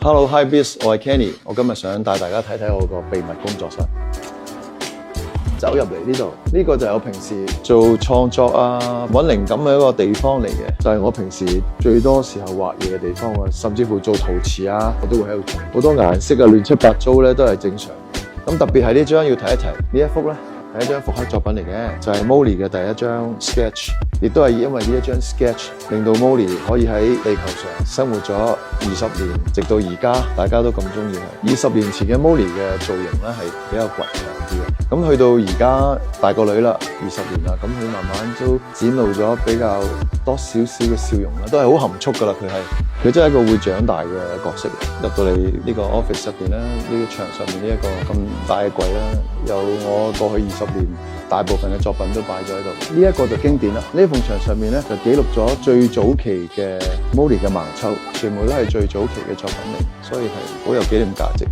Hello Hi Biz， 我係 Kenny， 我今日想帶大家睇睇我個秘密工作室。走入嚟呢度，呢個就係我平時做創作啊、揾靈感嘅一個地方嚟嘅，就係我平時最多時候畫嘢嘅地方啊，甚至乎做陶瓷啊，我都會喺度做。好多顏色啊，亂七八糟咧都係正常嘅。咁特別係呢張要提一提，呢一幅咧係一張復刻作品嚟嘅，就係 Molly 嘅第一張 sketch， 亦都係因為呢一張 sketch 令到 Molly 可以喺地球上生活咗20年，直到而家大家都咁中意佢。20年前嘅 Molly 嘅造型咧係比較倔強啲嘅，咁去到而家大個女啦，20年啦，咁佢慢慢都展露咗比較多少少嘅笑容啦，都係好含蓄噶啦，佢真係一個會長大嘅角色。入到嚟呢個 office 入邊咧，呢個牆上面呢一個咁大嘅櫃啦，有我過去20年大部分嘅作品都擺咗喺度。呢一個就經典啦，呢埲牆上面咧就記錄咗最早期嘅 Molly 嘅盲抽，全部都係最早期嘅作品嚟，所以係好有紀念價值。